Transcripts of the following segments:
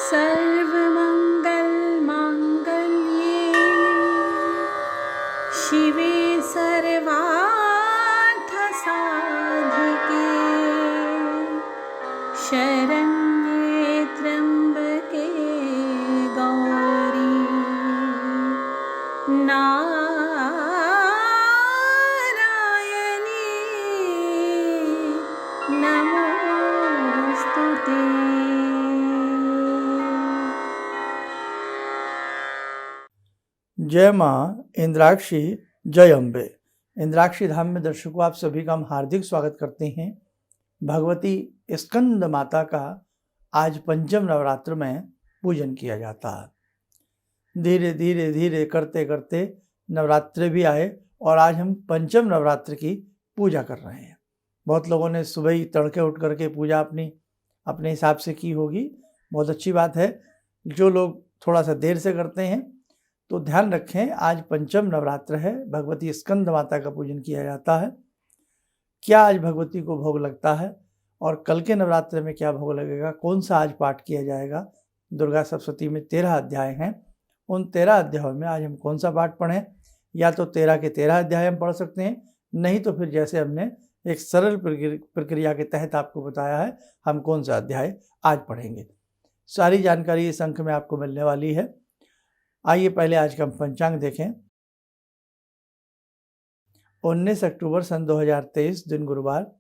सर्वमङ्गलमाङ्गल्ये शिवे सर्वार्थसाधिके शरण्ये त्र्यम्बके गौरी नारायणी नमोस्तुते। जय माँ इंद्राक्षी, जय अम्बे। इंद्राक्षी धाम में दर्शकों आप सभी का हम हार्दिक स्वागत करते हैं। भगवती स्कंद माता का आज पंचम नवरात्र में पूजन किया जाता है। धीरे धीरे धीरे करते करते नवरात्र भी आए और आज हम पंचम नवरात्र की पूजा कर रहे हैं। बहुत लोगों ने सुबह ही तड़के उठ करके पूजा अपने हिसाब से की होगी, बहुत अच्छी बात है। जो लोग थोड़ा सा देर से करते हैं तो ध्यान रखें, आज पंचम नवरात्र है, भगवती स्कंद माता का पूजन किया जाता है। क्या आज भगवती को भोग लगता है और कल के नवरात्र में क्या भोग लगेगा, कौन सा आज पाठ किया जाएगा। दुर्गा सप्तशती में 13 अध्याय हैं, उन 13 अध्यायों में आज हम कौन सा पाठ पढ़ें। या तो 13 के 13 अध्याय हम पढ़ सकते हैं, नहीं तो फिर जैसे हमने एक सरल प्रक्रिया के तहत आपको बताया है, हम कौन सा अध्याय आज पढ़ेंगे। सारी जानकारी इस अंक में आपको मिलने वाली है। आइए पहले आज का हम पंचांग देखें। 19 अक्टूबर सन 2023 दिन गुरुवार,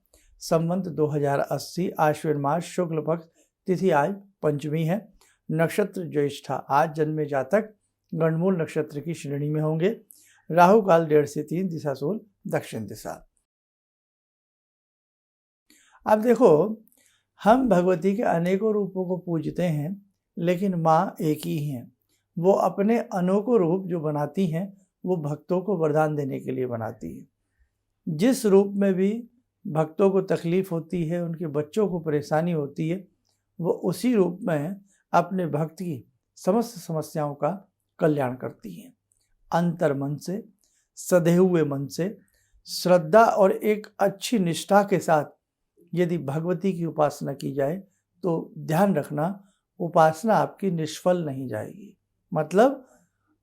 संवत 2080, आश्विन मास शुक्ल पक्ष, तिथि आज पंचमी है, नक्षत्र ज्येष्ठा। आज जन्मे जातक गणमूल नक्षत्र की श्रेणी में होंगे। राहु काल 1:30 से 3, दिशा सूल दक्षिण दिशा। अब देखो, हम भगवती के अनेकों रूपों को पूजते हैं, लेकिन माँ एक ही हैं। वो अपने अनोखो रूप जो बनाती हैं वो भक्तों को वरदान देने के लिए बनाती है। जिस रूप में भी भक्तों को तकलीफ होती है, उनके बच्चों को परेशानी होती है, वो उसी रूप में अपने भक्त की समस्त समस्याओं का कल्याण करती हैं। अंतर मन से, सधे हुए मन से, श्रद्धा और एक अच्छी निष्ठा के साथ यदि भगवती की उपासना की जाए तो ध्यान रखना, उपासना आपकी निष्फल नहीं जाएगी। मतलब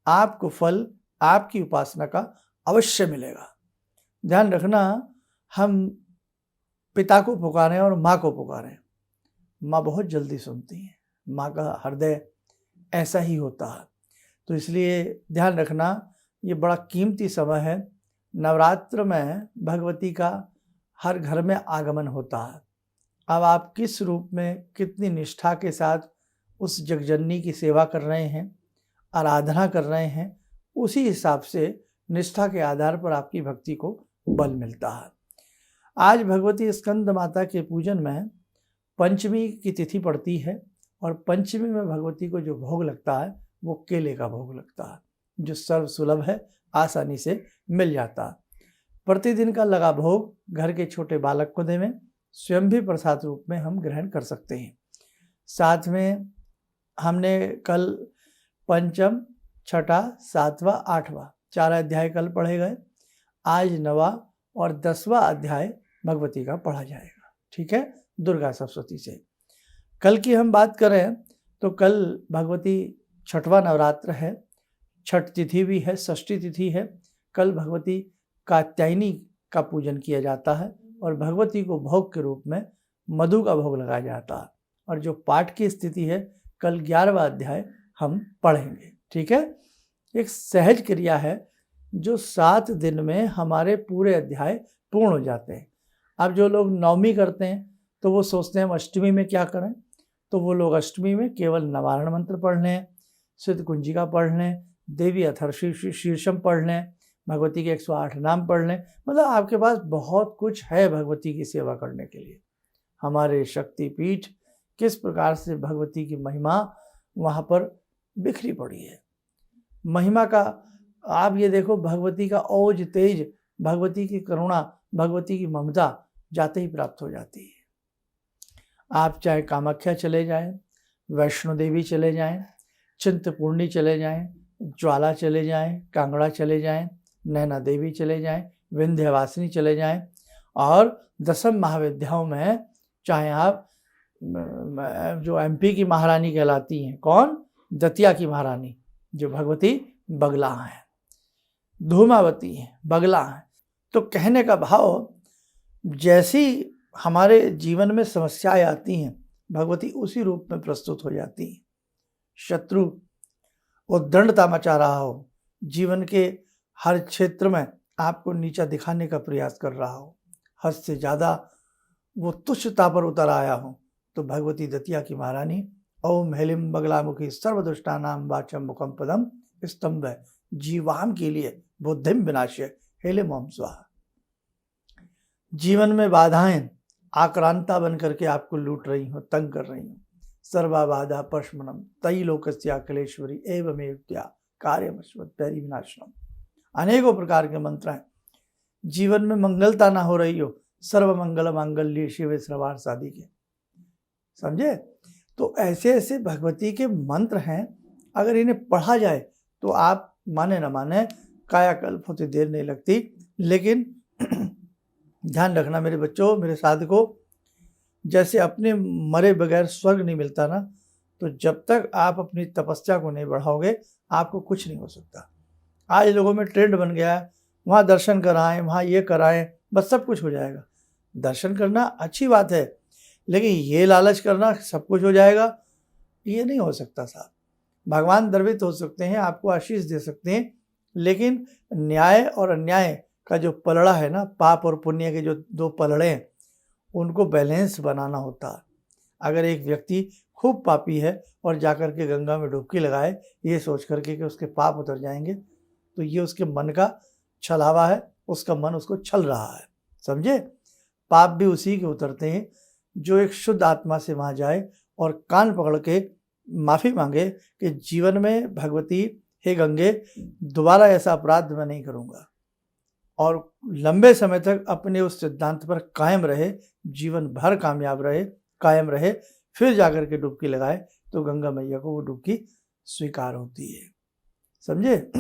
आपको फल आपकी उपासना का अवश्य मिलेगा। ध्यान रखना, हम पिता को पुकारें और माँ को पुकारें, माँ बहुत जल्दी सुनती हैं। माँ का हृदय ऐसा ही होता है। तो इसलिए ध्यान रखना, ये बड़ा कीमती समय है। नवरात्र में भगवती का हर घर में आगमन होता है। अब आप किस रूप में कितनी निष्ठा के साथ उस जगजननी की सेवा कर रहे हैं, आराधना कर रहे हैं, उसी हिसाब से निष्ठा के आधार पर आपकी भक्ति को बल मिलता है। आज भगवती स्कंद माता के पूजन में पंचमी की तिथि पड़ती है और पंचमी में भगवती को जो भोग लगता है वो केले का भोग लगता है, जो सर्व सुलभ है, आसानी से मिल जाता है। प्रतिदिन का लगा भोग घर के छोटे बालक को देवें, स्वयं भी प्रसाद रूप में हम ग्रहण कर सकते हैं। साथ में हमने कल पंचम, छठा, सातवां, आठवां 4 अध्याय कल पढ़े गए। आज 9वां और 10वां अध्याय भगवती का पढ़ा जाएगा। ठीक है, दुर्गा सप्तशती से। कल की हम बात करें तो कल भगवती छठवां नवरात्र है, छठ तिथि भी है, षष्ठी तिथि है। कल भगवती कात्यायनी का पूजन किया जाता है और भगवती को भोग के रूप में मधु का भोग लगाया जाता है। और जो पाठ की स्थिति है, कल 11वां अध्याय हम पढ़ेंगे। ठीक है, एक सहज क्रिया है जो 7 दिन में हमारे पूरे अध्याय पूर्ण हो जाते हैं। अब जो लोग नवमी करते हैं तो वो सोचते हैं हम अष्टमी में क्या करें, तो वो लोग अष्टमी में केवल नवारण मंत्र पढ़ लें, सिद्ध कुंजिका पढ़ लें, देवी अथर्वशीर्षम पढ़ लें, भगवती के 108 नाम पढ़ लें। मतलब आपके पास बहुत कुछ है भगवती की सेवा करने के लिए। हमारे शक्तिपीठ किस प्रकार से भगवती की महिमा वहाँ पर बिखरी पड़ी है। महिमा का आप ये देखो, भगवती का ओज तेज, भगवती की करुणा, भगवती की ममता जाते ही प्राप्त हो जाती है। आप चाहे कामाख्या चले जाएं, वैष्णो देवी चले जाएं, चिंतपूर्णी चले जाएं, ज्वाला चले जाएं, कांगड़ा चले जाएं, नैना देवी चले जाएं, विंध्यवासिनी चले जाएं, और 10 महाविद्याओं में चाहे आप जो MP की महारानी कहलाती हैं, कौन? दतिया की महारानी, जो भगवती बगला हैं, धूमावती हैं, बगला हैं। तो कहने का भाव, जैसी हमारे जीवन में समस्याएं आती हैं, भगवती उसी रूप में प्रस्तुत हो जाती हैं। शत्रु उद्दंडता मचा रहा हो, जीवन के हर क्षेत्र में आपको नीचा दिखाने का प्रयास कर रहा हो, हद से ज़्यादा वो तुच्छता पर उतर आया हो, तो भगवती दतिया की महारानी ओम हेलिम बगलामुखी सर्वदुष्टानाम वाचम मुखम पदम स्तंभ है, जीवाम के लिए बुद्धिम विनाश्य हेलिम ओम स्वाहा। जीवन में बाधाएं आक्रांता बन करके आपको लूट रही हो, तंग कर रही हो, सर्वा बाधा पश्मनम तई लोकस्या कलेश्वरी एवमेत्या कार्यमश्वत्पैरी विनाशनम, अनेकों प्रकार के मंत्र हैं। जीवन में मंगलता ना हो रही हो, सर्व मंगल मांगल्ये शिवे सर्वार्थ साधिके, समझे? तो ऐसे ऐसे भगवती के मंत्र हैं, अगर इन्हें पढ़ा जाए तो आप माने न माने कायाकल्प होते देर नहीं लगती। लेकिन ध्यान रखना मेरे बच्चों, मेरे साधकों, जैसे अपने मरे बगैर स्वर्ग नहीं मिलता ना, तो जब तक आप अपनी तपस्या को नहीं बढ़ाओगे आपको कुछ नहीं हो सकता। आज लोगों में ट्रेंड बन गया है, वहाँ दर्शन कराएं, वहाँ ये कराएं, बस सब कुछ हो जाएगा। दर्शन करना अच्छी बात है, लेकिन ये लालच करना सब कुछ हो जाएगा, ये नहीं हो सकता साहब। भगवान द्रवित हो सकते हैं, आपको आशीष दे सकते हैं, लेकिन न्याय और अन्याय का जो पलड़ा है ना, पाप और पुण्य के जो दो पलड़े हैं, उनको बैलेंस बनाना होता है। अगर एक व्यक्ति खूब पापी है और जाकर के गंगा में डुबकी लगाए ये सोच करके कि उसके पाप उतर जाएंगे, तो ये उसके मन का छलावा है, उसका मन उसको छल रहा है, समझे? पाप भी उसी के उतरते हैं जो एक शुद्ध आत्मा से वहाँ जाए और कान पकड़ के माफ़ी मांगे कि जीवन में भगवती हे गंगे, दोबारा ऐसा अपराध मैं नहीं करूँगा, और लंबे समय तक अपने उस सिद्धांत पर कायम रहे, जीवन भर कामयाब रहे, कायम रहे, फिर जाकर के डुबकी लगाए, तो गंगा मैया को वो डुबकी स्वीकार होती है, समझे?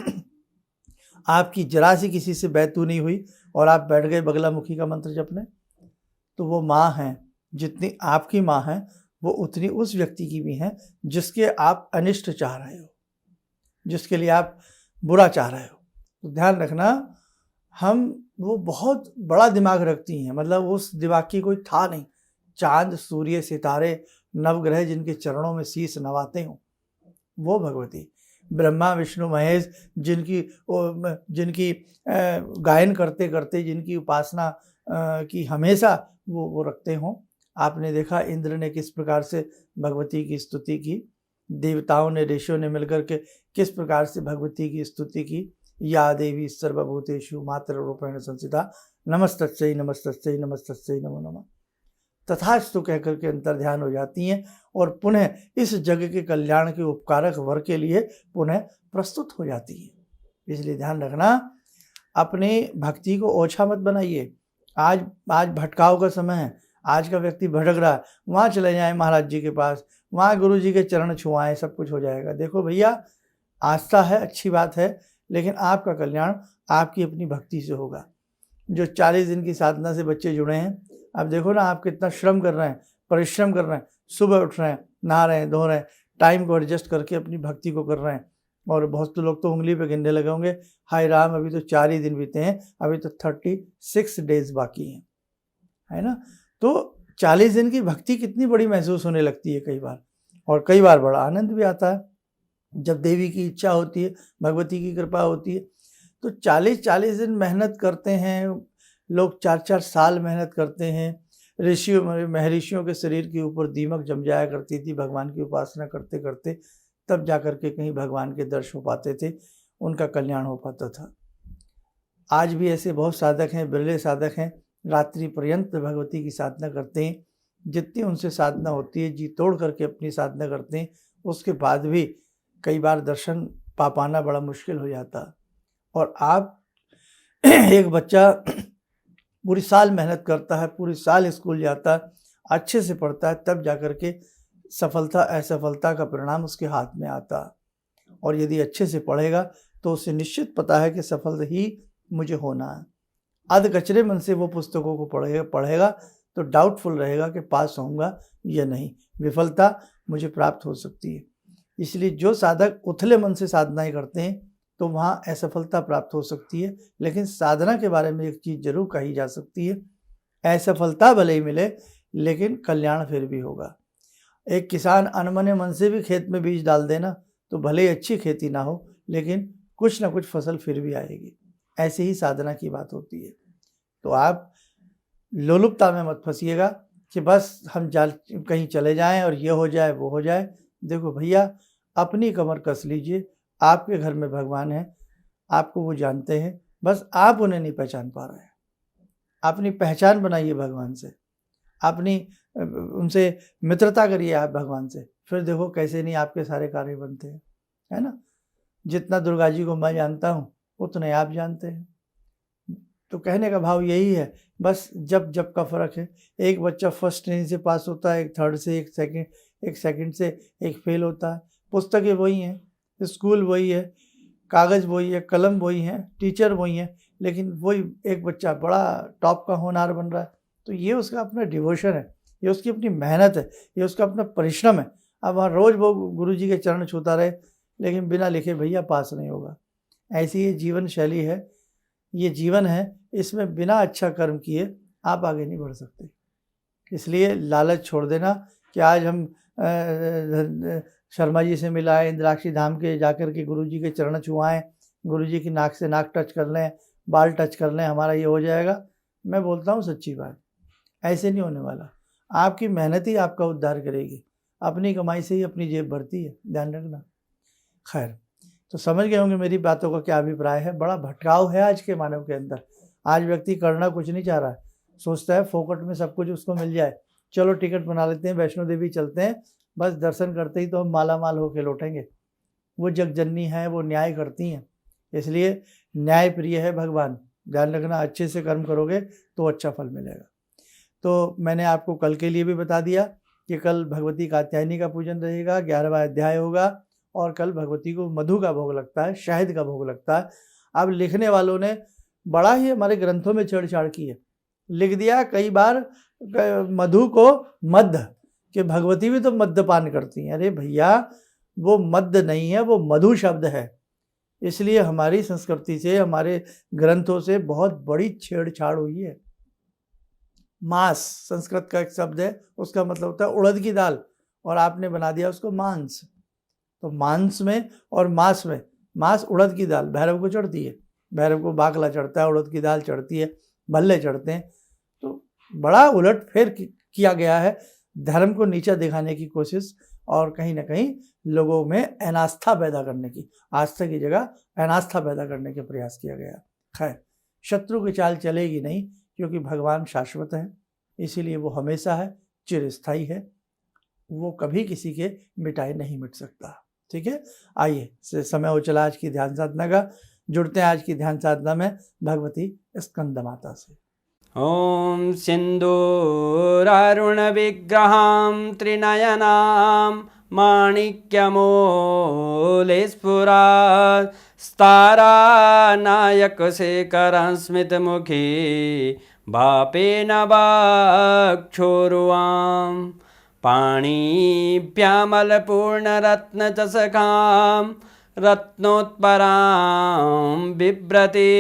आपकी जरा सी किसी से बैतू नहीं हुई और आप बैठ गए बगलामुखी का मंत्र जपने, तो वो माँ हैं, जितनी आपकी माँ हैं वो उतनी उस व्यक्ति की भी हैं जिसके आप अनिष्ट चाह रहे हो, जिसके लिए आप बुरा चाह रहे हो। तो ध्यान रखना, वो बहुत बड़ा दिमाग रखती हैं, मतलब उस दिमाग की कोई था नहीं। चांद सूर्य सितारे नवग्रह जिनके चरणों में शीश नवाते हों, वो भगवती। ब्रह्मा विष्णु महेश जिनकी गायन करते करते जिनकी उपासना की हमेशा वो रखते हों। आपने देखा इंद्र ने किस प्रकार से भगवती की स्तुति की, देवताओं ने, ऋषियों ने मिलकर के किस प्रकार से भगवती की स्तुति की। या देवी सर्वभूतेषु मात्र रूपेण संस्थिता नमस्तस्यै नमस्तस्यै नमस्तस्यै नमो नमः, तथास्तु कहकर के अंतर ध्यान हो जाती हैं और पुनः इस जग के कल्याण के उपकारक वर के लिए पुनः प्रस्तुत हो जाती हैं। इसलिए ध्यान रखना, अपनी भक्ति को ओछा मत बनाइए। आज भटकाव का समय है, आज का व्यक्ति भटक रहा है, वहाँ चले जाएं महाराज जी के पास, वहाँ गुरु जी के चरण छुआएं, सब कुछ हो जाएगा। देखो भैया, आस्था है, अच्छी बात है, लेकिन आपका कल्याण आपकी अपनी भक्ति से होगा। जो 40 दिन की साधना से बच्चे जुड़े हैं, अब देखो ना आप कितना श्रम कर रहे हैं, परिश्रम कर रहे हैं, सुबह उठ रहे हैं, नहा रहे हैं, धो रहे हैं, टाइम को एडजस्ट करके अपनी भक्ति को कर रहे हैं। और बहुत लोग तो उंगली पे गिनने लगे होंगे, हाय राम अभी तो 4 ही दिन बीते हैं, अभी तो 36 डेज बाकी हैं, है ना। तो 40 दिन की भक्ति कितनी बड़ी महसूस होने लगती है कई बार, और कई बार बड़ा आनंद भी आता है जब देवी की इच्छा होती है, भगवती की कृपा होती है। तो 40 दिन मेहनत करते हैं लोग, 4 साल मेहनत करते हैं। महर्षियों के शरीर के ऊपर दीमक जम जाया करती थी भगवान की उपासना करते करते, तब जाकर के कहीं भगवान के दर्शन हो पाते थे, उनका कल्याण हो पाता था। आज भी ऐसे बहुत साधक हैं, बिरले साधक हैं, रात्रि पर्यंत भगवती की साधना करते हैं। जितनी उनसे साधना होती है, जी तोड़ करके अपनी साधना करते हैं, उसके बाद भी कई बार दर्शन पा पाना बड़ा मुश्किल हो जाता। और आप एक बच्चा पूरी साल मेहनत करता है, पूरी साल स्कूल जाता है, अच्छे से पढ़ता है, तब जाकर के सफलता असफलता का परिणाम उसके हाथ में आता है। और यदि अच्छे से पढ़ेगा तो उसे निश्चित पता है कि सफल ही मुझे होना है। अध कचरे मन से वो पुस्तकों को पढ़ेगा तो डाउटफुल रहेगा कि पास होऊंगा या नहीं, विफलता मुझे प्राप्त हो सकती है। इसलिए जो साधक उथले मन से साधनाएं करते हैं तो वहाँ असफलता प्राप्त हो सकती है, लेकिन साधना के बारे में एक चीज़ जरूर कही जा सकती है, असफलता भले ही मिले लेकिन कल्याण फिर भी होगा। एक किसान अनमने मन से भी खेत में बीज डाल देना तो भले ही अच्छी खेती ना हो लेकिन कुछ ना कुछ फसल फिर भी आएगी। ऐसे ही साधना की बात होती है। तो आप लोलुपता में मत फंसिएगा कि बस हम कहीं चले जाएं और ये हो जाए वो हो जाए। देखो भैया, अपनी कमर कस लीजिए, आपके घर में भगवान है, आपको वो जानते हैं, बस आप उन्हें नहीं पहचान पा रहे हैं। अपनी पहचान बनाइए भगवान से, अपनी उनसे मित्रता करिए आप भगवान से, फिर देखो कैसे नहीं आपके सारे कार्य बनते हैं, है ना। जितना दुर्गा जी को मैं जानता हूँ उतने आप जानते हैं। तो कहने का भाव यही है, बस जब का फ़र्क है। एक बच्चा फर्स्ट ट्रेनिंग से पास होता है, एक थर्ड से, एक सेकंड से, एक फेल होता है। पुस्तकें वही हैं, स्कूल वही है, कागज़ वही है, कलम वही है, टीचर वही है, लेकिन वही एक बच्चा बड़ा टॉप का होनहार बन रहा है। तो ये उसका अपना डिवोशन है, ये उसकी अपनी मेहनत है, ये उसका अपना परिश्रम है। अब वहाँ रोज़ वो गुरु जी के चरण छूता रहे लेकिन बिना लिखे भैया पास नहीं होगा। ऐसी ये जीवन शैली है, ये जीवन है, इसमें बिना अच्छा कर्म किए आप आगे नहीं बढ़ सकते। इसलिए लालच छोड़ देना कि आज हम शर्मा जी से मिलाएं, इंद्राक्षी धाम के जाकर के गुरु जी के चरण छुआएं, गुरु जी की नाक से नाक टच कर लें, बाल टच कर लें, हमारा ये हो जाएगा। मैं बोलता हूँ सच्ची बात, ऐसे नहीं होने वाला। आपकी मेहनत ही आपका उद्धार करेगी, अपनी कमाई से ही अपनी जेब भरती है, ध्यान रखना। खैर, तो समझ गए होंगे मेरी बातों का क्या अभिप्राय है। बड़ा भटकाव है आज के मानव के अंदर। आज व्यक्ति करना कुछ नहीं चाह रहा है, सोचता है फोकट में सब कुछ उसको मिल जाए, चलो टिकट बना लेते हैं, वैष्णो देवी चलते हैं, बस दर्शन करते ही तो हम माला माल होके लौटेंगे। वो जगजननी है, वो न्याय करती हैं, इसलिए न्याय प्रिय है भगवान। ध्यान रखना, अच्छे से कर्म करोगे तो अच्छा फल मिलेगा। तो मैंने आपको कल के लिए भी बता दिया कि कल भगवती कात्यायनी का पूजन रहेगा, 11वां अध्याय होगा, और कल भगवती को मधु का भोग लगता है, शहद का भोग लगता है। अब लिखने वालों ने बड़ा ही हमारे ग्रंथों में छेड़छाड़ की है, लिख दिया कई बार मधु को मद्य, कि भगवती भी तो मद्यपान करती हैं। अरे भैया, वो मद्य नहीं है, वो मधु शब्द है। इसलिए हमारी संस्कृति से, हमारे ग्रंथों से बहुत बड़ी छेड़छाड़ हुई है। मांस संस्कृत का एक शब्द है, उसका मतलब होता है उड़द की दाल, और आपने बना दिया उसको मांस। तो मांस में और मांस में, मांस उड़द की दाल भैरव को चढ़ती है, भैरव को बाकला चढ़ता है, उड़द की दाल चढ़ती है, भल्ले चढ़ते हैं। तो बड़ा उलट फेर किया गया है, धर्म को नीचा दिखाने की कोशिश, और कहीं ना कहीं लोगों में अनास्था पैदा करने की, आस्था की जगह अनास्था पैदा करने के प्रयास किया गया। खैर, शत्रु की चाल चलेगी नहीं, क्योंकि भगवान शाश्वत है, इसीलिए वो हमेशा है, चिरस्थायी है, वो कभी किसी के मिटाए नहीं मिट सकता। ठीक है, आइए समय हो चला आज की ध्यान साधना का। जुड़ते हैं आज की ध्यान साधना में भगवती स्कंद माता से। ओम सिंदूरारुण विग्रहां त्रिनयनां माणिक्यमूले स्फुरात् स्तारानायकशेखरं स्मितमुखी बापेन वक्षोरुवां पाणिभ्यामलपूर्णरत्नचषकां रत्नोत्परां बिभ्रति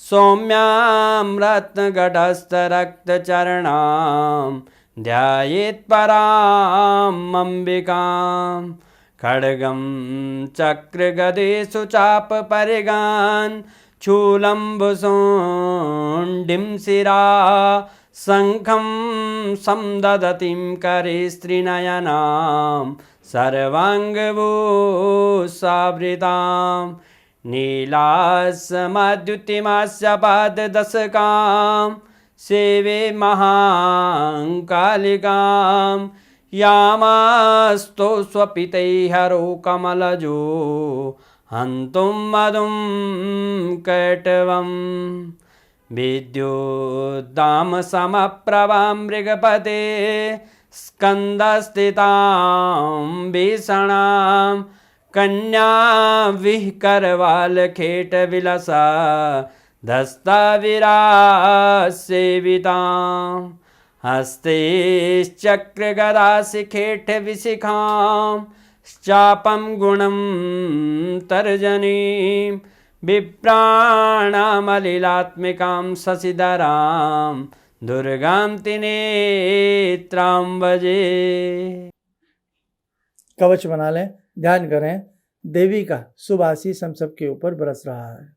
सौम्यां रत्नघटस्थरक्तचरणां ध्यायेत्पराम् अम्बिकां खड्गं चक्रगदेषु चापपरिगान् शूलम्बुशुण्डिं शिरा शङ्खं संदधतीं करे स्त्रीनयनां सर्वाङ्गभूषावृतां नीलासमद्युतिमास्य पाददशकां सेवे महाकालिकां यामास्तो स्वपितैर्हरो कमलजो हन्तुं मधुं कैटवम् विद्युद्दामसमप्रभां मृगपते स्कन्दस्थितां भीषणां कन्या विहकरवालखेटविलसा धस्ताविरासेवितां हस्तैश्चक्रगदाशिखेटविशिखां चापं गुणं तर्जनीं विप्राणामलिलात्मिकां शशिधरां दुर्गां त्रिनेत्रां भजे। कवच बना लें, ध्यान करें, देवी का शुभ आशीष हम सबके ऊपर बरस रहा है।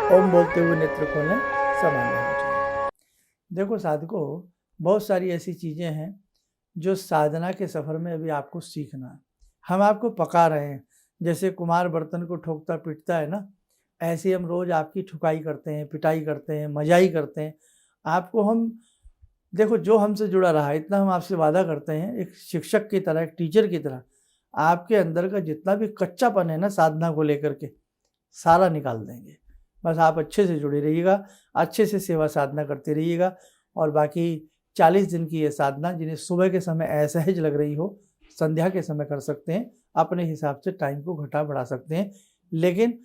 ओम बोलते हुए नेत्र खोलें, सामान्य हो जाए। देखो साधकों, बहुत सारी ऐसी चीज़ें हैं जो साधना के सफ़र में अभी आपको सीखना है। हम आपको पका रहे हैं, जैसे कुम्हार बर्तन को ठोकता पीटता है ना, ऐसे हम रोज़ आपकी ठुकाई करते हैं, पिटाई करते हैं, मजाई करते हैं। आपको हम देखो, जो हमसे जुड़ा रहा है, इतना हम आपसे वादा करते हैं, एक शिक्षक की तरह, एक टीचर की तरह आपके अंदर का जितना भी कच्चापन है ना साधना को लेकर के, सारा निकाल देंगे। बस आप अच्छे से जुड़े रहिएगा, अच्छे से सेवा साधना करते रहिएगा। और बाकी 40 दिन की ये साधना, जिन्हें सुबह के समय असहज लग रही हो, संध्या के समय कर सकते हैं, अपने हिसाब से टाइम को घटा बढ़ा सकते हैं। लेकिन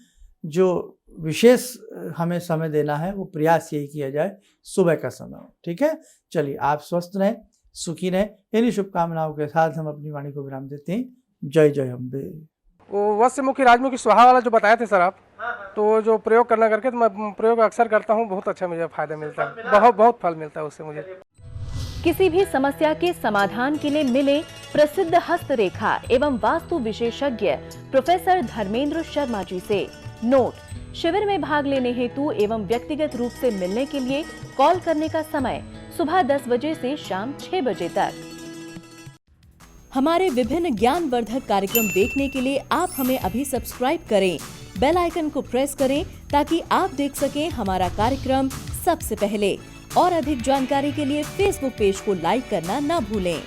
जो विशेष हमें समय देना है वो प्रयास यही किया जाए सुबह का समय हो। ठीक है, चलिए आप स्वस्थ रहें, सुखी रहें। इन्हीं शुभकामनाओं के साथ हम अपनी वाणी को विराम देते हैं। जय जय अम्बे। वो वश्य मुखी राजमुखी स्वाहा वाला जो बताए थे सर आप, तो जो प्रयोग करना करके, तो मैं प्रयोग अक्सर करता हूँ, बहुत अच्छा मुझे फायदा मिलता है, बहुत फल मिलता है उससे मुझे। किसी भी समस्या के समाधान के लिए मिले प्रसिद्ध हस्तरेखा एवं वास्तु विशेषज्ञ प्रोफेसर धर्मेंद्र शर्मा जी से। नोट: शिविर में भाग लेने हेतु एवं व्यक्तिगत रूप से मिलने के लिए कॉल करने का समय सुबह 10 बजे से शाम 6 बजे तक। हमारे विभिन्न ज्ञानवर्धक कार्यक्रम देखने के लिए आप हमें अभी सब्सक्राइब करें, बेल आइकन को प्रेस करें ताकि आप देख सकें हमारा कार्यक्रम सबसे पहले। और अधिक जानकारी के लिए फेसबुक पेज को लाइक करना न भूलें।